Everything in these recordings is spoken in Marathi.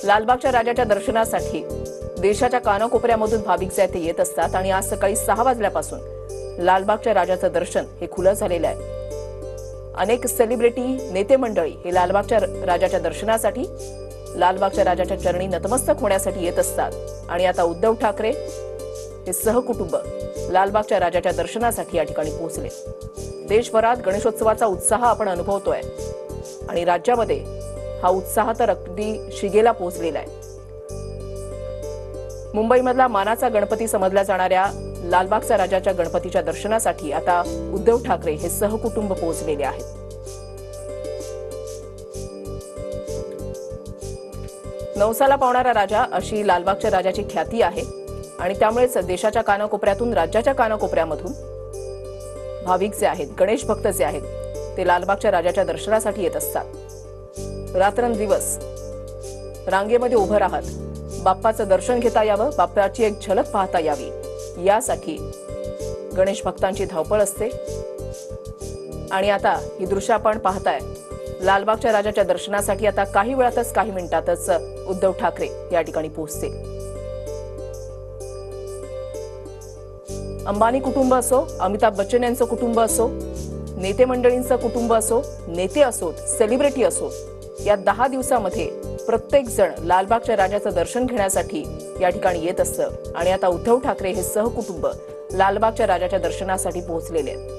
लालबागच्या राजाच्या दर्शनासाठी देशाच्या कानाकोपऱ्यामधून भाविक जे ते येत असतात आणि आज सकाळी 6 वाजल्यापासून लालबागच्या राजाचं दर्शन हे खुलं झालेलं आहे। अनेक सेलिब्रिटी नेते मंडळी हे लालबागच्या राजाच्या दर्शनासाठी लालबागच्या राजाच्या चरणी नतमस्तक होण्यासाठी येत असतात आणि आता उद्धव ठाकरे हे सहकुटुंब लालबागच्या राजाच्या दर्शनासाठी या ठिकाणी पोहोचले। देशभरात गणेशोत्सवाचा उत्साह आपण अनुभवतोय आणि राज्यामध्ये हा उत्साह तर अगदी शिगेला पोहोचलेला आहे। मुंबईमधला मानाचा गणपती समजल्या जाणाऱ्या लालबागच्या राजाच्या गणपतीच्या दर्शनासाठी आता उद्धव ठाकरे हे सहकुटुंब पोहोचलेले आहेत। नवसाला पावणारा राजा अशी लालबागच्या राजाची ख्याती आहे आणि त्यामुळेच देशाच्या कानाकोपऱ्यातून राज्याच्या कानाकोपऱ्यामधून भाविक जे आहेत, गणेश भक्त जे आहेत ते लालबागच्या राजाच्या दर्शनासाठी येत असतात। रात्रंदिवस रांगेमध्ये उभं राहत बाप्पाचं दर्शन घेता यावं, बाप्पाची एक झलक पाहता यावी यासाठी गणेश भक्तांची धावपळ असते। आणि आता ही दृश्य आपण पाहताय, लालबागच्या राजाच्या दर्शनासाठी आता काही वेळातच, काही मिनिटातच उद्धव ठाकरे या ठिकाणी पोहोचतील। अंबानी कुटुंब असो, अमिताभ बच्चन यांचं कुटुंब असो, नेते मंडळींचं कुटुंब असो, नेते असोत, सेलिब्रिटी असोत, या 10 दिवसामध्ये प्रत्येक जण लालबागच्या राजाचं दर्शन घेण्यासाठी या ठिकाणी येत असतं आणि आता उद्धव ठाकरे हे सहकुटुंब लालबागच्या राजाच्या दर्शनासाठी पोहोचलेले आहेत।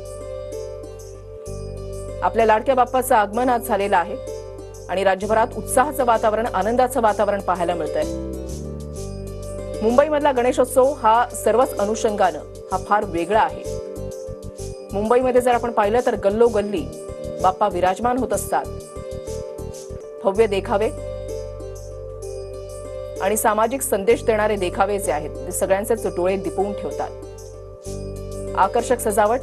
आपल्या लाडक्या बाप्पाचं आगमन आज झालेलं आहे आणि राज्यभरात उत्साहाचं वातावरण, आनंदाचं वातावरण पाहायला मिळतंय। मुंबईमधला गणेशोत्सव हा सर्वच अनुषंगानं हा फार वेगळा आहे। मुंबईमध्ये जर आपण पाहिलं तर गल्लोगल्ली बाप्पा विराजमान होत असतात। भव्य देखावे आणि सामाजिक संदेश देणारे देखावे जे आहेत ते सगळ्यांचेच डोळे दिपवून ठेवतात। आकर्षक सजावट,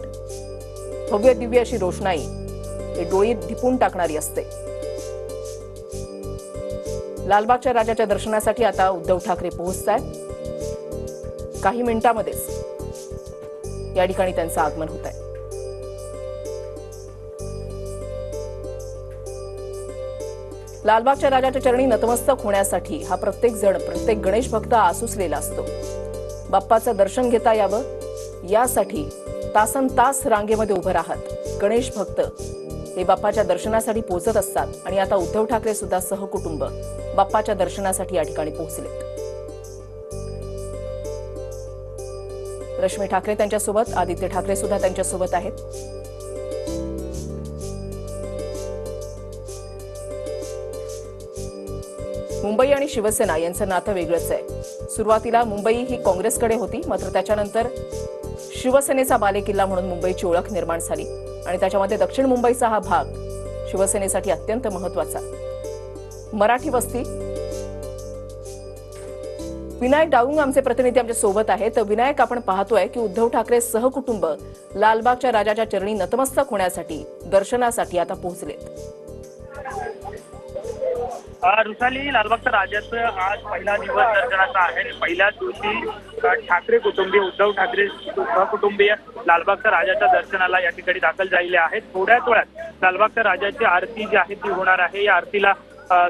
भव्य दिव्य अशी रोषणाई हे डोळे दिपवून टाकणारी असते। लालबागच्या राजाच्या दर्शनासाठी आता उद्धव ठाकरे पोहोचतायत। काही मिनिटांमध्येच या ठिकाणी त्यांचं आगमन होत आहे। लालबागच्या राजाच्या चरणी नतमस्तक होण्यासाठी हा प्रत्येक जण, प्रत्येक गणेश भक्त आसुसलेला असतो। बाप्पाचं दर्शन घेता यावं यासाठी तासनतास रांगेमध्ये उभं राहत गणेश भक्त हे बाप्पाच्या दर्शनासाठी पोहोचत असतात आणि आता उद्धव ठाकरे सुद्धा सहकुटुंब बाप्पाच्या दर्शनासाठी या ठिकाणी पोहोचलेत। रश्मी ठाकरे त्यांच्यासोबत, आदित्य ठाकरे सुद्धा त्यांच्यासोबत आहेत। मुंबई आणि शिवसेना यांचं नातं वेगळंच आहे। सुरुवातीला मुंबई ही काँग्रेसकडे होती, मात्र त्याच्यानंतर शिवसेनेचा बालेकिल्ला म्हणून मुंबईची ओळख निर्माण झाली आणि त्याच्यामध्ये दक्षिण मुंबईचा हा भाग शिवसेनेसाठी अत्यंत महत्त्वाचा। मराठी वस्ती, विनायक डाऊंग आमचे प्रतिनिधी आमच्या सोबत आहेत। तर विनायक, आपण पाहतोय की उद्धव ठाकरे सहकुटुंब लालबागच्या राजाच्या चरणी नतमस्तक होण्यासाठी, दर्शनासाठी आता पोहोचलेत। रुसाली, लालबागच्या राजाचं आज पहिला दिवस दर्शनाचा आहे। पहिल्याच दिवशी ठाकरे कुटुंबीय, उद्धव ठाकरे सहकुटुंबीय लालबागच्या राजाच्या दर्शनाला या ठिकाणी दाखल झालेले आहेत। थोड्याच वेळात लालबागच्या राजाची आरती जी आहे ती होणार आहे। या आरतीला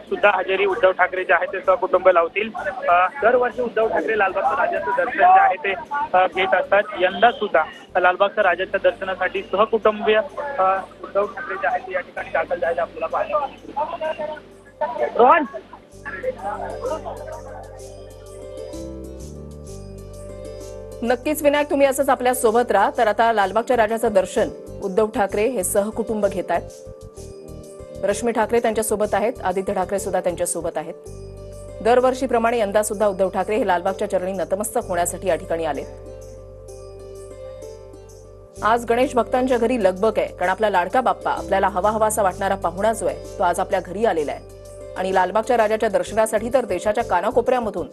सुद्धा हजेरी उद्धव ठाकरे जे आहेत ते सहकुटुंब लावतील। दरवर्षी उद्धव ठाकरे लालबागच्या राजाचं दर्शन जे आहे ते घेत असतात। यंदा सुद्धा लालबागच्या राजाच्या दर्शनासाठी सहकुटुंबीय उद्धव ठाकरे जे आहेत ते या ठिकाणी दाखल झाले आपल्याला पाहायला। रोहन, नक्कीच विनायक, तुम्ही असंच आपल्या सोबत राहा। तर आता लालबागच्या राजाचं दर्शन उद्धव ठाकरे हे सहकुटुंब घेत आहेत। रश्मी ठाकरे त्यांच्यासोबत आहेत, आदित्य ठाकरे सुद्धा त्यांच्यासोबत आहेत। दरवर्षीप्रमाणे यंदा सुद्धा उद्धव ठाकरे हे लालबागच्या चरणी नतमस्तक होण्यासाठी या ठिकाणी आले। आज गणेश भक्तांच्या घरी लगबग आहे, कारण आपला लाडका बाप्पा, आपल्याला हवा हवासा वाटणारा पाहुणा जो आहे तो आज आपल्या घरी आलेला आहे आणि लालबागच्या राजाच्या दर्शनासाठी तर देशाच्या कानाकोपऱ्यामधून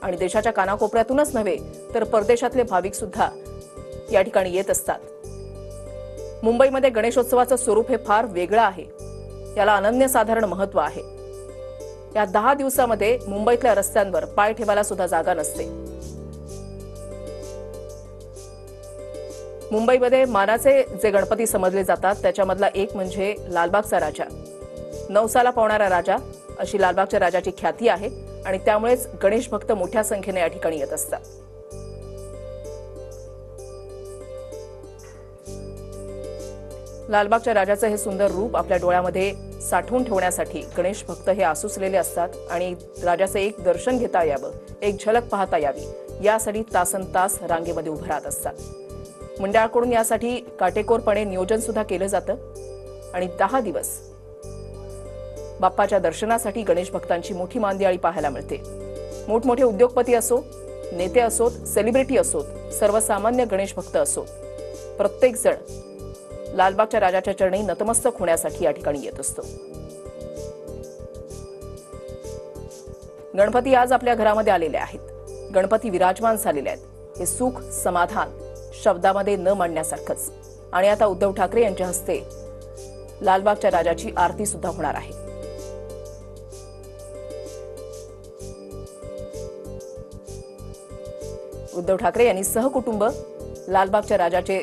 आणि देशाच्या कानाकोपऱ्यातूनच नव्हे तर परदेशातले भाविक सुद्धा या ठिकाणी येत असतात। मुंबईमध्ये गणेशोत्सवाचं स्वरूप हे फार वेगळं आहे, याला अनन्यसाधारण महत्त्व आहे। या 10 दिवसामध्ये मुंबईतल्या रस्त्यांवर पाय ठेवायला सुद्धा जागा नसते। मुंबईमध्ये मानाचे जे गणपती समजले जातात त्याच्यामधला एक म्हणजे लालबागचा राजा, नवसाला पावणारा राजा अशी लालबागच्या राजाची ख्याती आहे आणि त्यामुळेच गणेश भक्त मोठ्या संख्येने या ठिकाणी येत असतात. लालबागच्या राजाचं हे सुंदर रूप आपल्या डोळ्यामध्ये साठवून ठेवण्यासाठी गणेश भक्त हे आसुसलेले असतात आणि राजाचं एक दर्शन घेता यावं, एक झलक पाहता यावी यासाठी तासनतास रांगेमध्ये उभं राहत असतात. मंडळाकडून यासाठी काटेकोरपणे नियोजन सुद्धा केलं जातं आणि 10 दिवस बाप्पाच्या दर्शनासाठी गणेश भक्तांची मोठी मांदियाळी पाहायला मिळते. मोठमोठे उद्योगपती असो, नेते असोत, सेलिब्रिटी असोत, सर्वसामान्य गणेश भक्त असोत, प्रत्येक जण लालबागच्या राजाच्या चरणी नतमस्तक होण्यासाठी या ठिकाणी येत असतो. गणपती आज आपल्या घरामध्ये आलेले आहेत. गणपती विराजमान झालेले आहेत. हे सुख समाधान शब्दामध्ये न मांडण्यासारखंच. आणि आता उद्धव ठाकरे यांच्या हस्ते लालबागच्या राजाची आरती सुद्धा होणार आहे. उद्धव ठाकरे यांनी सहकुटुंब लालबागच्या राजाचे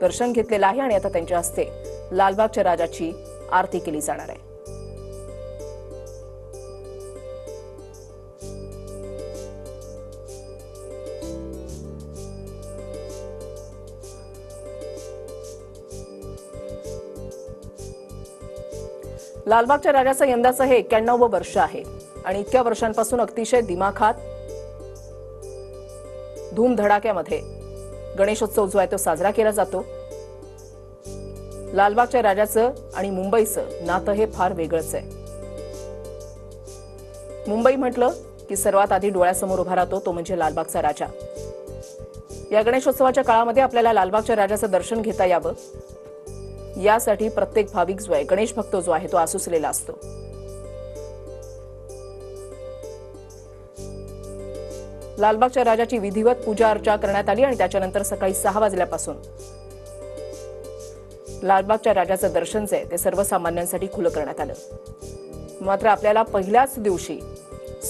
दर्शन घेतलेलं आहे आणि आता त्यांच्या हस्ते लालबागच्या राजाची आरती केली जाणार आहे. लालबागच्या राजाचं यंदाचं हे 91वं वर्ष आहे आणि इतक्या वर्षांपासून अतिशय दिमाखात धूमधडाक्यामध्ये गणेशोत्सव जो आहे तो साजरा केला जातो. लालबागच्या राजाचं आणि मुंबईचं नातं हे फार वेगळंच आहे. मुंबई म्हटलं की सर्वात आधी डोळ्यासमोर उभा राहतो तो म्हणजे लालबागचा राजा. या गणेशोत्सवाच्या काळामध्ये आपल्याला लालबागच्या राजाचं दर्शन घेता यावं यासाठी प्रत्येक भाविक जो आहे, गणेश भक्त जो आहे तो आसुसलेला असतो. लालबागच्या राजाची विधिवत पूजा अर्चा करण्यात आली आणि त्याच्यानंतर सकाळी 6 वाजल्यापासून लालबागच्या राजाचं दर्शन जे आहे ते सर्वसामान्यांसाठी खुलं करण्यात आलं. मात्र आपल्याला पहिल्याच दिवशी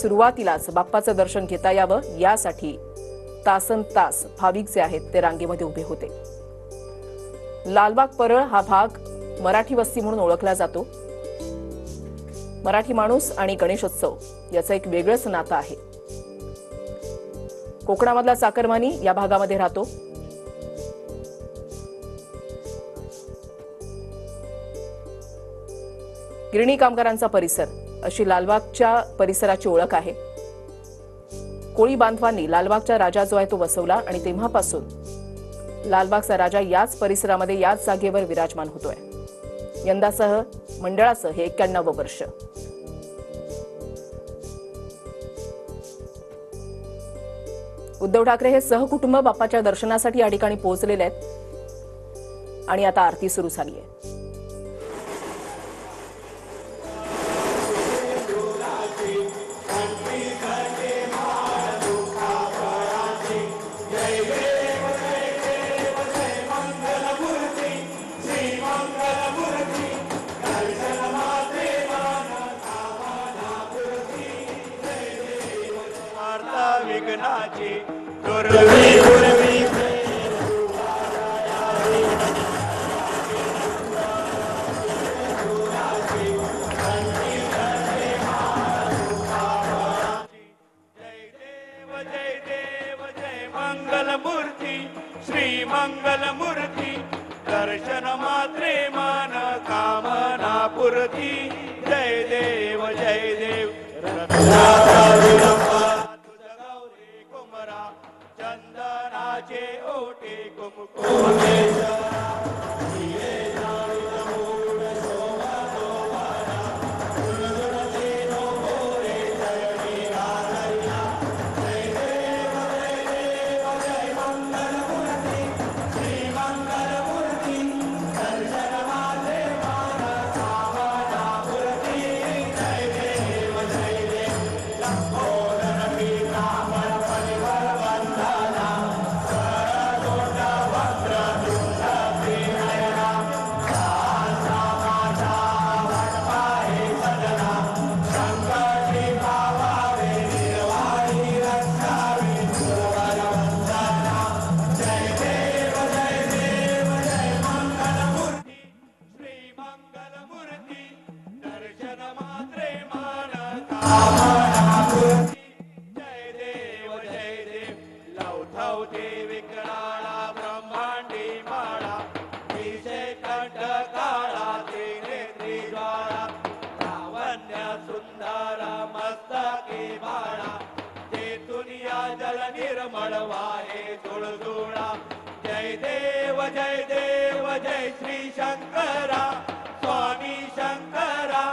सुरुवातीलाच बाप्पाचं दर्शन घेता यावं यासाठी तासनतास भाविक जे आहेत ते रांगेमध्ये उभे होते. लालबाग परळ हा भाग मराठी वस्ती म्हणून ओळखला जातो. मराठी माणूस आणि गणेशोत्सव याचं एक वेगळंच नातं आहे. कोकणामधला चाकरमानी या भागामध्ये राहतो. गिरणी कामगारांचा परिसर अशी लालबागच्या परिसराची ओळख आहे. कोळी बांधवांनी लालबागचा राजा जो आहे तो बसवला आणि तेव्हापासून लालबागचा राजा याच परिसरामध्ये याच जागेवर विराजमान होतोय. यंदासह मंडळाचं हे 91वं वर्ष. उद्धव ठाकरे हे सहकुटुंब बाप्पाच्या दर्शनासाठी या ठिकाणी पोहोचलेले आहेत आणि आता आरती सुरू झाली आहे. विघ्नाची दुर्वी दुर्वी जय देव जय मंगलमूर्ती श्री मंगलमूर्ती दर्शन मात्रे मन कामना पूर्ती जय देव जय देव चंदनाचे ओटे कुमकुमेश मळवा हे जुळजुळा. जय देव जय श्री शंकरा स्वामी शंकरा.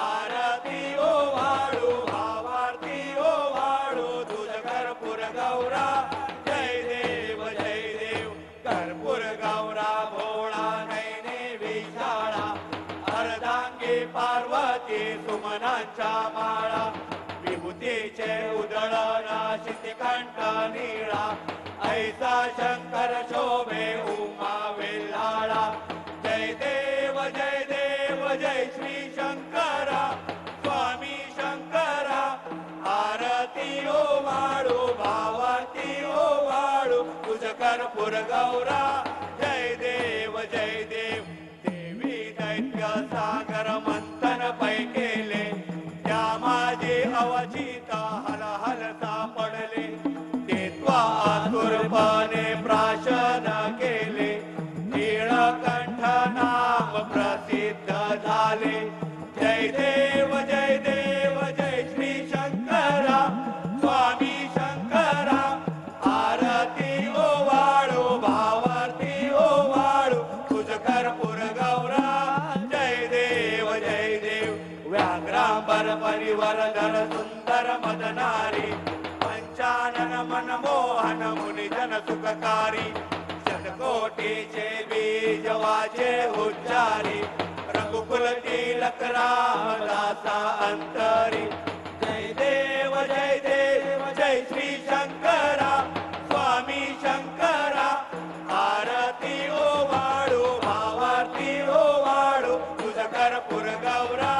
आरती ओ वाळू भावार्थी ओ वाळू तुझ कर्पूर गौरा. जय देव कर्पूर गौरा भोळा नैने विशाळा. अर्धांगी पार्वती सुमनांच्या माळा. विभूतीचे उधळण शितिकंठ निळा. ऐसा शंकर शोभे उमा वेल्हाळा. जय देव जय श्री शंकरा स्वामी शंकरा. आरती ओ वाळू भावाती ओ वाळू तुझ कर्पूर गौरा. जय देव देवी दैत्य सागर मंथन पै केले. त्या माझे अवचित हल हल सापडले. ते आतुरपणे प्राशन केले. नीळकंठ नाम प्रसिद्ध झाले. जय देव जय श्री शंकरा स्वामी शंकरा. आरती ओ वाळू भावार्थी ओ वाळू तुझ कर्पूर गौरा. जय देव व्याघ्रांबर परिवर्धन सुंदर मदनारी. पंचानन मनमोहन मुनिजन सुखकारी. शतकोटीचे बीज वाचे उच्चारी. रघुकुल तिलक रामदासा अंतरी. जय देव जय श्री शंकरा स्वामी शंकरा. आरती ओ वाळू भावार्थी ओ वाळू तुझ कर्पूर गौरा.